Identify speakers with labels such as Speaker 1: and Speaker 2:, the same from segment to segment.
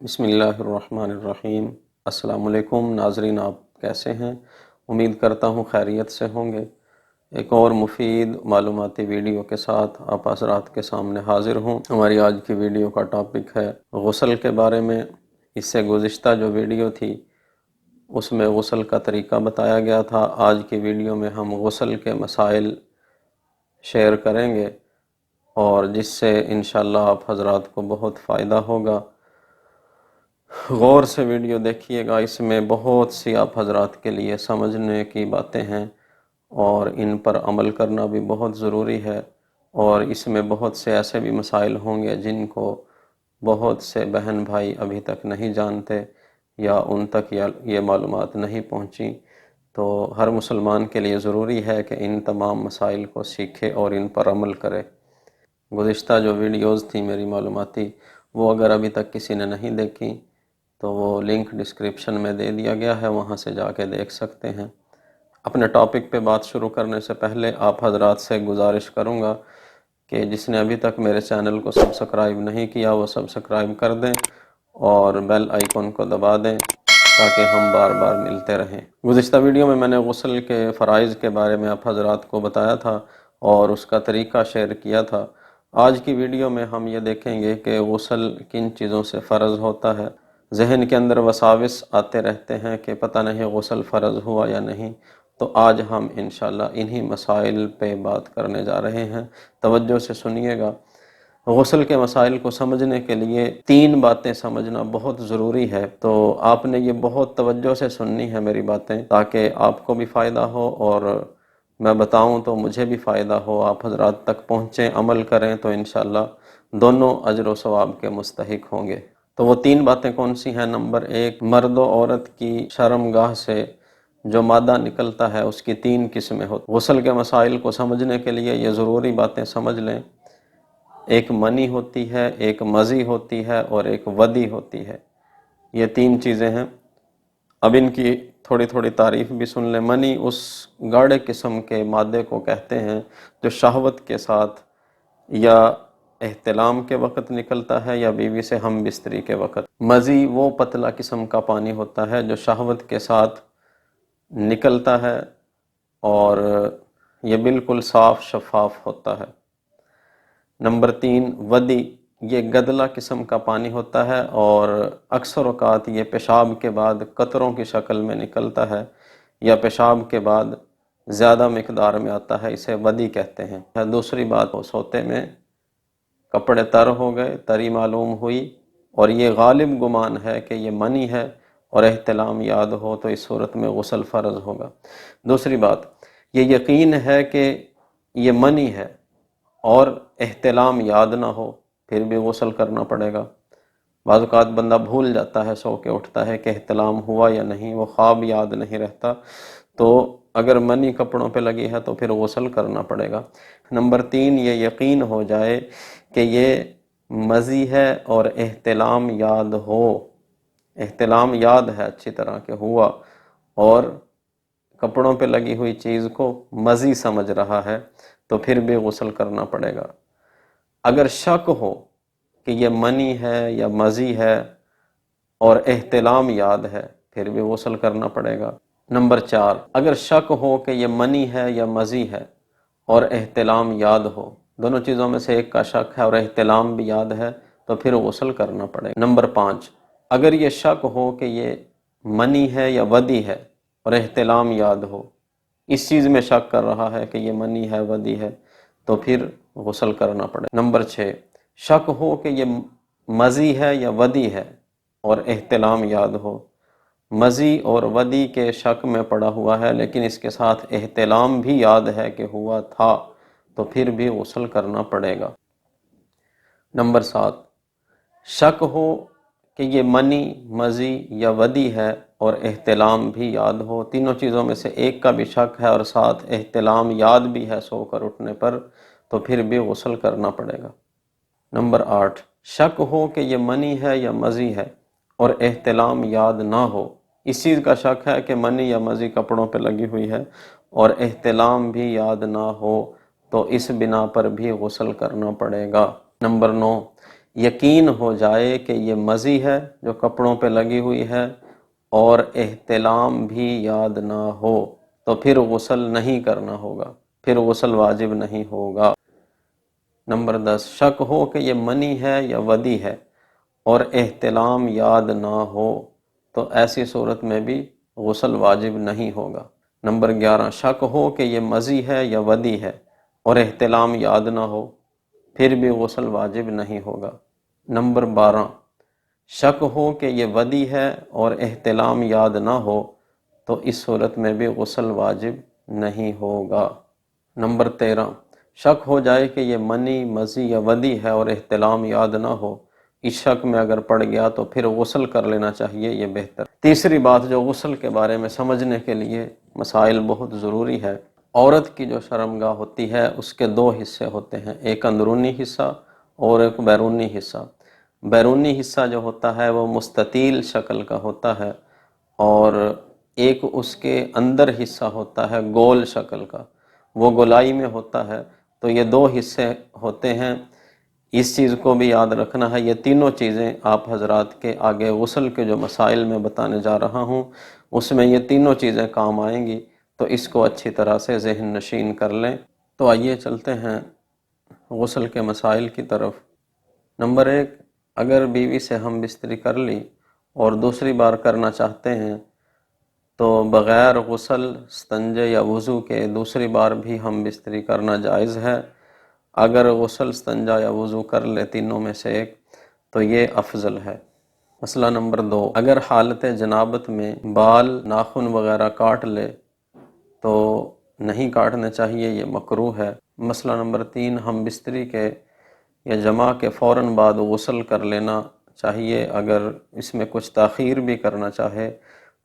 Speaker 1: بسم اللہ الرحمن الرحیم۔ السلام علیکم ناظرین، آپ کیسے ہیں؟ امید کرتا ہوں خیریت سے ہوں گے۔ ایک اور مفید معلوماتی ویڈیو کے ساتھ آپ حضرات کے سامنے حاضر ہوں۔ ہماری آج کی ویڈیو کا ٹاپک ہے غسل کے بارے میں۔ اس سے گزشتہ جو ویڈیو تھی اس میں غسل کا طریقہ بتایا گیا تھا۔ آج کی ویڈیو میں ہم غسل کے مسائل شیئر کریں گے اور جس سے انشاءاللہ آپ حضرات کو بہت فائدہ ہوگا۔ غور سے ویڈیو دیکھیے گا، اس میں بہت سی آپ حضرات کے لیے سمجھنے کی باتیں ہیں اور ان پر عمل کرنا بھی بہت ضروری ہے، اور اس میں بہت سے ایسے بھی مسائل ہوں گے جن کو بہت سے بہن بھائی ابھی تک نہیں جانتے یا ان تک یہ معلومات نہیں پہنچی۔ تو ہر مسلمان کے لیے ضروری ہے کہ ان تمام مسائل کو سیکھے اور ان پر عمل کرے۔ گزشتہ جو ویڈیوز تھیں میری معلوماتی، وہ اگر ابھی تک کسی نے نہیں دیکھی تو وہ لنک ڈسکرپشن میں دے دیا گیا ہے، وہاں سے جا کے دیکھ سکتے ہیں۔ اپنے ٹاپک پہ بات شروع کرنے سے پہلے آپ حضرات سے گزارش کروں گا کہ جس نے ابھی تک میرے چینل کو سبسکرائب نہیں کیا وہ سبسکرائب کر دیں اور بیل آئیکن کو دبا دیں تاکہ ہم بار بار ملتے رہیں۔ گزشتہ ویڈیو میں نے غسل کے فرائض کے بارے میں آپ حضرات کو بتایا تھا اور اس کا طریقہ شیئر کیا تھا۔ آج کی ویڈیو میں ہم یہ دیکھیں گے کہ غسل کن چیزوں سے فرض ہوتا ہے۔ ذہن کے اندر وساوس آتے رہتے ہیں کہ پتہ نہیں غسل فرض ہوا یا نہیں، تو آج ہم انشاءاللہ انہی مسائل پہ بات کرنے جا رہے ہیں۔ توجہ سے سنیے گا۔ غسل کے مسائل کو سمجھنے کے لیے 3 باتیں سمجھنا بہت ضروری ہے، تو آپ نے یہ بہت توجہ سے سننی ہے میری باتیں، تاکہ آپ کو بھی فائدہ ہو اور میں بتاؤں تو مجھے بھی فائدہ ہو، آپ حضرات تک پہنچیں، عمل کریں تو انشاءاللہ دونوں اجر و ثواب کے مستحق ہوں گے۔ تو وہ 3 باتیں کون سی ہیں؟ نمبر 1، مرد و عورت کی شرمگاہ سے جو مادہ نکلتا ہے اس کی 3 قسمیں ہوتی ہیں۔ غسل کے مسائل کو سمجھنے کے لیے یہ ضروری باتیں سمجھ لیں۔ ایک منی ہوتی ہے، ایک مزی ہوتی ہے اور ایک ودی ہوتی ہے۔ یہ 3 چیزیں ہیں۔ اب ان کی تھوڑی تھوڑی تعریف بھی سن لیں۔ منی اس گاڑھے قسم کے مادے کو کہتے ہیں جو شہوت کے ساتھ یا احتلام کے وقت نکلتا ہے یا بیوی سے ہم بستری کے وقت۔ مزی وہ پتلا قسم کا پانی ہوتا ہے جو شہوت کے ساتھ نکلتا ہے اور یہ بالکل صاف شفاف ہوتا ہے۔ نمبر 3، ودی، یہ گدلا قسم کا پانی ہوتا ہے اور اکثر اوقات یہ پیشاب کے بعد قطروں کی شکل میں نکلتا ہے یا پیشاب کے بعد زیادہ مقدار میں آتا ہے، اسے ودی کہتے ہیں۔ دوسری بات، سوتے میں کپڑے تر ہو گئے، تری معلوم ہوئی اور یہ غالب گمان ہے کہ یہ منی ہے اور احتلام یاد ہو تو اس صورت میں غسل فرض ہوگا۔ دوسری بات، یہ یقین ہے کہ یہ منی ہے اور احتلام یاد نہ ہو پھر بھی غسل کرنا پڑے گا۔ بعض اوقات بندہ بھول جاتا ہے، سو کے اٹھتا ہے کہ احتلام ہوا یا نہیں، وہ خواب یاد نہیں رہتا، تو اگر منی کپڑوں پہ لگی ہے تو پھر غسل کرنا پڑے گا۔ نمبر 3، یہ یقین ہو جائے کہ یہ مزی ہے اور احتلام یاد ہو، احتلام یاد ہے اچھی طرح کہ ہوا اور کپڑوں پہ لگی ہوئی چیز کو مزی سمجھ رہا ہے تو پھر بھی غسل کرنا پڑے گا۔ اگر شک ہو کہ یہ منی ہے یا مزی ہے اور احتلام یاد ہے پھر بھی غسل کرنا پڑے گا۔ نمبر 4، اگر شک ہو کہ یہ منی ہے یا مزی ہے اور احتلام یاد ہو، دونوں چیزوں میں سے ایک کا شک ہے اور احتلام بھی یاد ہے تو پھر غسل کرنا پڑے گا۔ نمبر 5، اگر یہ شک ہو کہ یہ منی ہے یا ودی ہے اور احتلام یاد ہو، اس چیز میں شک کر رہا ہے کہ یہ منی ہے ودی ہے تو پھر غسل کرنا پڑے گا۔ نمبر 6، شک ہو کہ یہ مزی ہے یا ودی ہے اور احتلام یاد ہو، مزی اور ودی کے شک میں پڑا ہوا ہے لیکن اس کے ساتھ احتلام بھی یاد ہے کہ ہوا تھا تو پھر بھی غسل کرنا پڑے گا۔ نمبر 7، شک ہو کہ یہ منی، مزی یا ودی ہے اور احتلام بھی یاد ہو، تینوں چیزوں میں سے ایک کا بھی شک ہے اور ساتھ احتلام یاد بھی ہے سو کر اٹھنے پر تو پھر بھی غسل کرنا پڑے گا۔ نمبر 8، شک ہو کہ یہ منی ہے یا مزی ہے اور احتلام یاد نہ ہو، اس چیز کا شک ہے کہ منی یا مزی کپڑوں پہ لگی ہوئی ہے اور احتلام بھی یاد نہ ہو تو اس بنا پر بھی غسل کرنا پڑے گا۔ نمبر 9، یقین ہو جائے کہ یہ مزی ہے جو کپڑوں پہ لگی ہوئی ہے اور احتلام بھی یاد نہ ہو تو پھر غسل نہیں کرنا ہوگا، پھر غسل واجب نہیں ہوگا۔ نمبر 10، شک ہو کہ یہ منی ہے یا ودی ہے اور احتلام یاد نہ ہو تو ایسی صورت میں بھی غسل واجب نہیں ہوگا۔ نمبر 11، شک ہو کہ یہ مزی ہے یا ودی ہے اور احتلام یاد نہ ہو پھر بھی غسل واجب نہیں ہوگا۔ نمبر 12، شک ہو کہ یہ ودی ہے اور احتلام یاد نہ ہو تو اس صورت میں بھی غسل واجب نہیں ہوگا۔ نمبر 13، شک ہو جائے کہ یہ منی، مزی یا ودی ہے اور احتلام یاد نہ ہو، اس شک میں اگر پڑ گیا تو پھر غسل کر لینا چاہیے، یہ بہتر۔ تیسری بات جو غسل کے بارے میں سمجھنے کے لیے مسائل بہت ضروری ہے، عورت کی جو شرمگاہ ہوتی ہے اس کے دو حصے ہوتے ہیں، ایک اندرونی حصہ اور ایک بیرونی حصہ۔ بیرونی حصہ جو ہوتا ہے وہ مستطیل شکل کا ہوتا ہے اور ایک اس کے اندر حصہ ہوتا ہے گول شکل کا، وہ گولائی میں ہوتا ہے۔ تو یہ دو حصے ہوتے ہیں، اس چیز کو بھی یاد رکھنا ہے۔ یہ تینوں چیزیں آپ حضرات کے آگے غسل کے جو مسائل میں بتانے جا رہا ہوں اس میں یہ تینوں چیزیں کام آئیں گی، تو اس کو اچھی طرح سے ذہن نشین کر لیں۔ تو آئیے چلتے ہیں غسل کے مسائل کی طرف۔ نمبر 1، اگر بیوی سے ہم بستری کر لی اور دوسری بار کرنا چاہتے ہیں تو بغیر غسل، استنجے یا وضو کے دوسری بار بھی ہم بستری کرنا جائز ہے۔ اگر غسل، استنجا یا وضو کر لے تینوں میں سے ایک تو یہ افضل ہے۔ مسئلہ نمبر 2، اگر حالت جنابت میں بال، ناخن وغیرہ کاٹ لے تو نہیں کاٹنے چاہیے، یہ مکروہ ہے۔ مسئلہ نمبر 3، ہم بستری کے یا جمع کے فوراً بعد غسل کر لینا چاہیے۔ اگر اس میں کچھ تاخیر بھی کرنا چاہے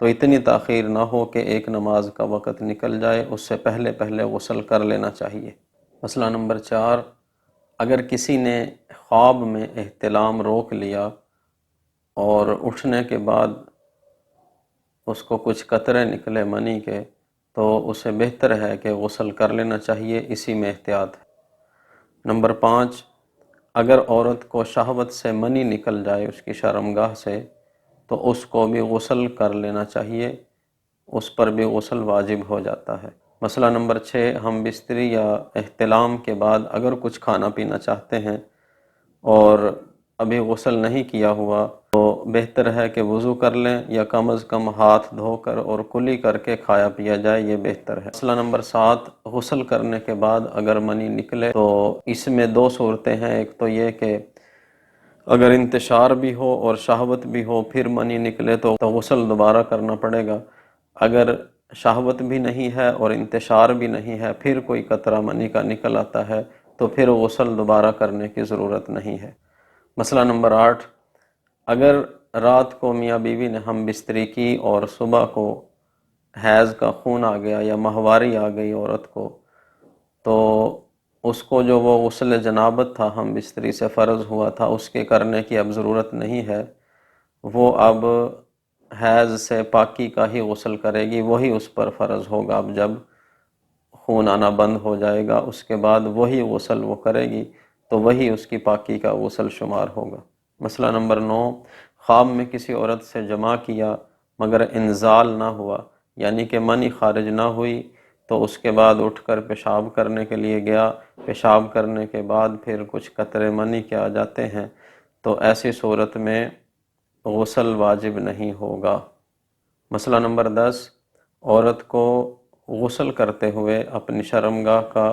Speaker 1: تو اتنی تاخیر نہ ہو کہ ایک نماز کا وقت نکل جائے، اس سے پہلے پہلے غسل کر لینا چاہیے۔ مسئلہ نمبر 4، اگر کسی نے خواب میں احتلام روک لیا اور اٹھنے کے بعد اس کو کچھ قطرے نکلے منی کے تو اسے بہتر ہے کہ غسل کر لینا چاہیے، اسی میں احتیاط ہے۔ نمبر 5، اگر عورت کو شہوت سے منی نکل جائے اس کی شرمگاہ سے تو اس کو بھی غسل کر لینا چاہیے، اس پر بھی غسل واجب ہو جاتا ہے۔ مسئلہ نمبر 6، ہم بستری یا احتلام کے بعد اگر کچھ کھانا پینا چاہتے ہیں اور ابھی غسل نہیں کیا ہوا تو بہتر ہے کہ وضو کر لیں یا کم از کم ہاتھ دھو کر اور کلی کر کے کھایا پیا جائے، یہ بہتر ہے۔ مسئلہ نمبر 7، غسل کرنے کے بعد اگر منی نکلے تو اس میں دو صورتیں ہیں، ایک تو یہ کہ اگر انتشار بھی ہو اور شہوت بھی ہو پھر منی نکلے تو غسل دوبارہ کرنا پڑے گا۔ اگر شہوت بھی نہیں ہے اور انتشار بھی نہیں ہے، پھر کوئی قطرہ منی کا نکل آتا ہے تو پھر غسل دوبارہ کرنے کی ضرورت نہیں ہے۔ مسئلہ نمبر 8، اگر رات کو میاں بیوی نے ہم بستری کی اور صبح کو حیض کا خون آ گیا یا ماہواری آ گئی عورت کو تو اس کو جو وہ غسل جنابت تھا ہم بستری سے فرض ہوا تھا اس کے کرنے کی اب ضرورت نہیں ہے، وہ اب حیض سے پاکی کا ہی غسل کرے گی، وہی اس پر فرض ہوگا۔ اب جب خون آنا بند ہو جائے گا اس کے بعد وہی غسل وہ کرے گی تو وہی اس کی پاکی کا غسل شمار ہوگا۔ مسئلہ نمبر 9، خواب میں کسی عورت سے جمع کیا مگر انزال نہ ہوا، یعنی کہ منی خارج نہ ہوئی تو اس کے بعد اٹھ کر پیشاب کرنے کے لیے گیا، پیشاب کرنے کے بعد پھر کچھ قطرے منی کے آ جاتے ہیں تو ایسی صورت میں غسل واجب نہیں ہوگا۔ مسئلہ نمبر 10، عورت کو غسل کرتے ہوئے اپنی شرمگاہ کا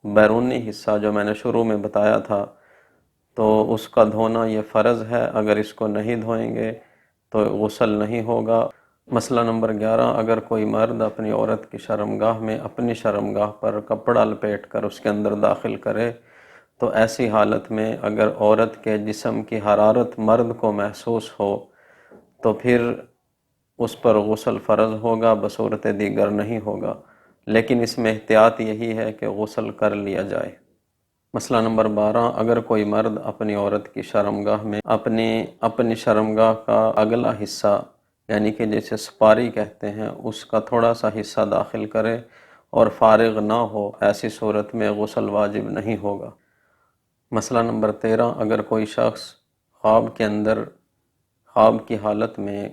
Speaker 1: بیرونی حصہ جو میں نے شروع میں بتایا تھا تو اس کا دھونا یہ فرض ہے، اگر اس کو نہیں دھوئیں گے تو غسل نہیں ہوگا۔ مسئلہ نمبر 11، اگر کوئی مرد اپنی عورت کی شرمگاہ میں اپنی شرمگاہ پر کپڑا لپیٹ کر اس کے اندر داخل کرے تو ایسی حالت میں اگر عورت کے جسم کی حرارت مرد کو محسوس ہو تو پھر اس پر غسل فرض ہوگا، بصورت دیگر نہیں ہوگا، لیکن اس میں احتیاط یہی ہے کہ غسل کر لیا جائے۔ مسئلہ نمبر 12، اگر کوئی مرد اپنی عورت کی شرمگاہ میں اپنی شرمگاہ کا اگلا حصہ یعنی کہ جیسے سپاری کہتے ہیں اس کا تھوڑا سا حصہ داخل کرے اور فارغ نہ ہو، ایسی صورت میں غسل واجب نہیں ہوگا۔ مسئلہ نمبر 13، اگر کوئی شخص خواب کے اندر خواب کی حالت میں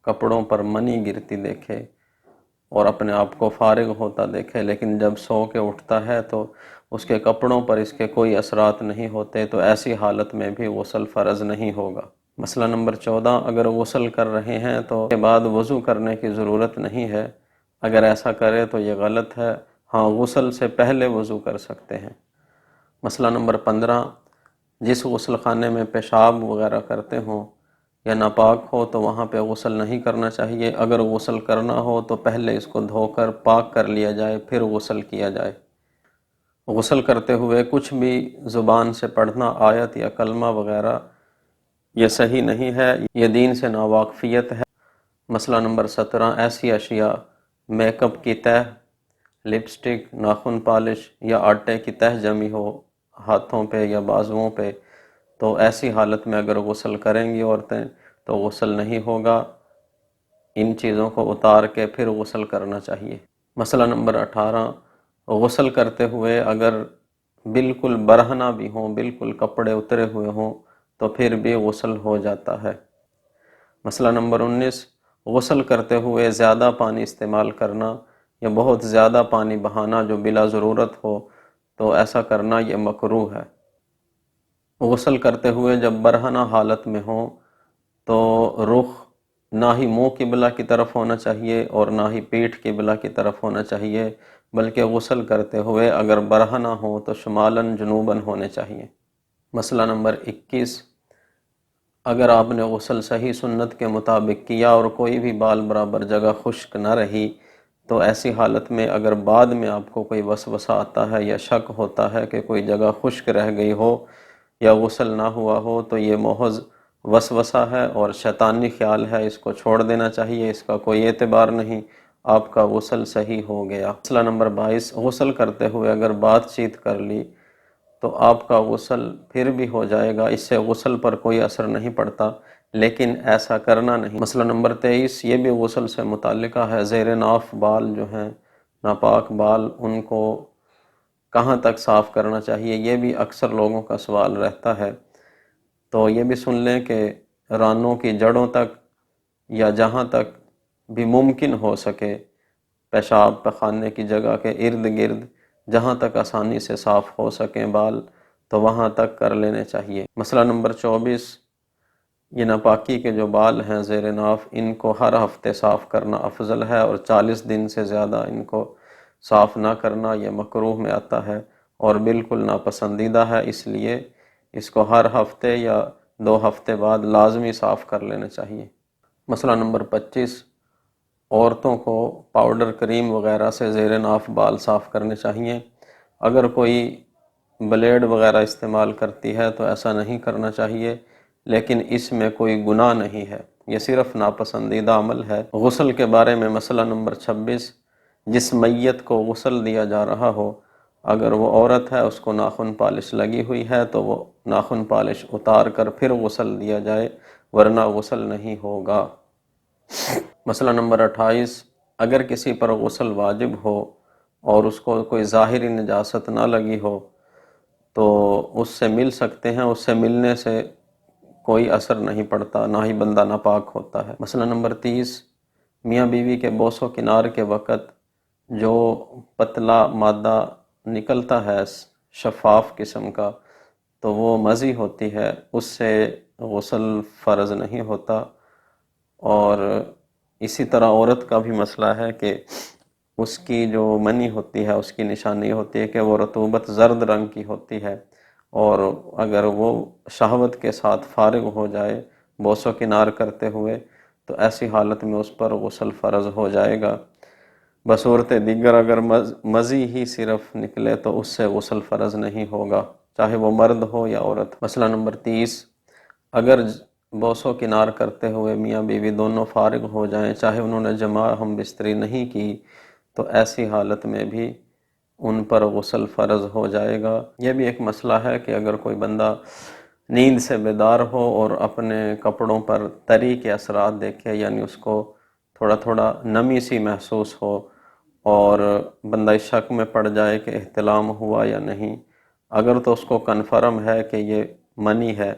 Speaker 1: کپڑوں پر منی گرتی دیکھے اور اپنے آپ کو فارغ ہوتا دیکھے، لیکن جب سو کے اٹھتا ہے تو اس کے کپڑوں پر اس کے کوئی اثرات نہیں ہوتے، تو ایسی حالت میں بھی غسل فرض نہیں ہوگا۔ مسئلہ نمبر 14، اگر غسل کر رہے ہیں تو اس کے بعد وضو کرنے کی ضرورت نہیں ہے، اگر ایسا کرے تو یہ غلط ہے، ہاں غسل سے پہلے وضو کر سکتے ہیں۔ مسئلہ نمبر 15، جس غسل خانے میں پیشاب وغیرہ کرتے ہوں یا ناپاک ہو تو وہاں پہ غسل نہیں کرنا چاہیے، اگر غسل کرنا ہو تو پہلے اس کو دھو کر پاک کر لیا جائے پھر غسل کیا جائے۔ غسل کرتے ہوئے کچھ بھی زبان سے پڑھنا، آیت یا کلمہ وغیرہ، یہ صحیح نہیں ہے، یہ دین سے ناواقفیت ہے۔ مسئلہ نمبر 17، ایسی اشیاء میک اپ کی تہ، لپسٹک، ناخن پالش یا آٹے کی تہ جمی ہو ہاتھوں پہ یا بازوؤں پہ، تو ایسی حالت میں اگر غسل کریں گی عورتیں تو غسل نہیں ہوگا، ان چیزوں کو اتار کے پھر غسل کرنا چاہیے۔ مسئلہ نمبر 18، غسل کرتے ہوئے اگر بالکل برہنہ بھی ہوں، بالکل کپڑے اترے ہوئے ہوں تو پھر بھی غسل ہو جاتا ہے۔ مسئلہ نمبر 19، غسل کرتے ہوئے زیادہ پانی استعمال کرنا یا بہت زیادہ پانی بہانا جو بلا ضرورت ہو تو ایسا کرنا یہ مکروہ ہے۔ غسل کرتے ہوئے جب برہنہ حالت میں ہوں تو رخ نہ ہی منہ قبلہ کی طرف ہونا چاہیے اور نہ ہی پیٹھ قبلہ کی طرف ہونا چاہیے، بلکہ غسل کرتے ہوئے اگر برہنہ ہوں تو شمالاً جنوباً ہونے چاہیے۔ مسئلہ نمبر 21، اگر آپ نے غسل صحیح سنت کے مطابق کیا اور کوئی بھی بال برابر جگہ خشک نہ رہی تو ایسی حالت میں اگر بعد میں آپ کو کوئی وسوسہ آتا ہے یا شک ہوتا ہے کہ کوئی جگہ خشک رہ گئی ہو یا غسل نہ ہوا ہو تو یہ محض وسوسہ ہے اور شیطانی خیال ہے، اس کو چھوڑ دینا چاہیے، اس کا کوئی اعتبار نہیں، آپ کا غسل صحیح ہو گیا۔ مسئلہ نمبر 22، غسل کرتے ہوئے اگر بات چیت کر لی تو آپ کا غسل پھر بھی ہو جائے گا، اس سے غسل پر کوئی اثر نہیں پڑتا، لیکن ایسا کرنا نہیں۔ مسئلہ نمبر 23، یہ بھی غسل سے متعلقہ ہے، زیر ناف بال جو ہیں ناپاک بال، ان کو کہاں تک صاف کرنا چاہیے، یہ بھی اکثر لوگوں کا سوال رہتا ہے، تو یہ بھی سن لیں کہ رانوں کی جڑوں تک یا جہاں تک بھی ممکن ہو سکے پیشاب پخانے کی جگہ کے ارد گرد جہاں تک آسانی سے صاف ہو سکیں بال تو وہاں تک کر لینے چاہیے۔ مسئلہ نمبر 24، یہ ناپاکی کے جو بال ہیں زیر ناف، ان کو ہر ہفتے صاف کرنا افضل ہے اور 40 دن سے زیادہ ان کو صاف نہ کرنا یہ مکروہ میں آتا ہے اور بالکل ناپسندیدہ ہے، اس لیے اس کو ہر ہفتے یا 2 ہفتے بعد لازمی صاف کر لینا چاہیے۔ مسئلہ نمبر 25، عورتوں کو پاؤڈر کریم وغیرہ سے زیر ناف بال صاف کرنے چاہیے، اگر کوئی بلیڈ وغیرہ استعمال کرتی ہے تو ایسا نہیں کرنا چاہیے، لیکن اس میں کوئی گناہ نہیں ہے، یہ صرف ناپسندیدہ عمل ہے۔ غسل کے بارے میں مسئلہ نمبر 26، جس میت کو غسل دیا جا رہا ہو اگر وہ عورت ہے، اس کو ناخن پالش لگی ہوئی ہے تو وہ ناخن پالش اتار کر پھر غسل دیا جائے، ورنہ غسل نہیں ہوگا۔ مسئلہ نمبر 28، اگر کسی پر غسل واجب ہو اور اس کو کوئی ظاہری نجاست نہ لگی ہو تو اس سے مل سکتے ہیں، اس سے ملنے سے کوئی اثر نہیں پڑتا، نہ ہی بندہ ناپاک ہوتا ہے۔ مسئلہ نمبر 30، میاں بیوی کے بوس و کنار کے وقت جو پتلا مادہ نکلتا ہے شفاف قسم کا تو وہ مزی ہوتی ہے، اس سے غسل فرض نہیں ہوتا، اور اسی طرح عورت کا بھی مسئلہ ہے کہ اس کی جو منی ہوتی ہے، اس کی نشانی ہوتی ہے کہ وہ رطوبت زرد رنگ کی ہوتی ہے، اور اگر وہ شہوت کے ساتھ فارغ ہو جائے بوس و کنار کرتے ہوئے تو ایسی حالت میں اس پر غسل فرض ہو جائے گا۔ بصورت دیگر اگر مزی ہی صرف نکلے تو اس سے غسل فرض نہیں ہوگا، چاہے وہ مرد ہو یا عورت۔ مسئلہ نمبر 30، اگر بوس و کنار کرتے ہوئے میاں بیوی دونوں فارغ ہو جائیں، چاہے انہوں نے جماع ہم بستری نہیں کی، تو ایسی حالت میں بھی ان پر غسل فرض ہو جائے گا۔ یہ بھی ایک مسئلہ ہے کہ اگر کوئی بندہ نیند سے بیدار ہو اور اپنے کپڑوں پر تری کے اثرات دیکھے، یعنی اس کو تھوڑا تھوڑا نمی سی محسوس ہو اور بندہ اس شک میں پڑ جائے کہ احتلام ہوا یا نہیں، اگر تو اس کو کنفرم ہے کہ یہ منی ہے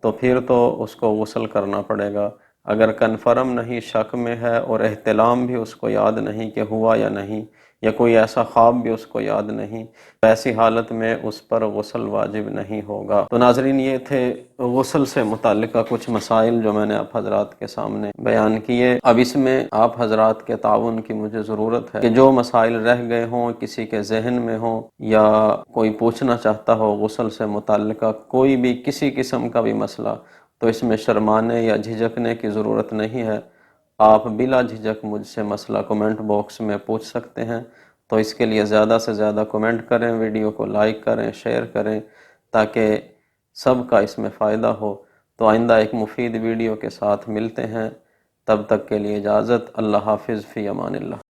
Speaker 1: تو پھر تو اس کو غسل کرنا پڑے گا۔ اگر کنفرم نہیں، شک میں ہے، اور احتلام بھی اس کو یاد نہیں کہ ہوا یا نہیں، یا کوئی ایسا خواب بھی اس کو یاد نہیں، ایسی حالت میں اس پر غسل واجب نہیں ہوگا۔ تو ناظرین، یہ تھے غسل سے متعلقہ کچھ مسائل جو میں نے آپ حضرات کے سامنے بیان کیے۔ اب اس میں آپ حضرات کے تعاون کی مجھے ضرورت ہے کہ جو مسائل رہ گئے ہوں، کسی کے ذہن میں ہوں، یا کوئی پوچھنا چاہتا ہو غسل سے متعلقہ کوئی بھی کسی قسم کا بھی مسئلہ، تو اس میں شرمانے یا جھجکنے کی ضرورت نہیں ہے۔ آپ بلا جھجک مجھ سے مسئلہ کمنٹ باکس میں پوچھ سکتے ہیں۔ تو اس کے لیے زیادہ سے زیادہ کمنٹ کریں، ویڈیو کو لائک کریں، شیئر کریں، تاکہ سب کا اس میں فائدہ ہو۔ تو آئندہ ایک مفید ویڈیو کے ساتھ ملتے ہیں، تب تک کے لیے اجازت۔ اللہ حافظ، فی امان اللہ۔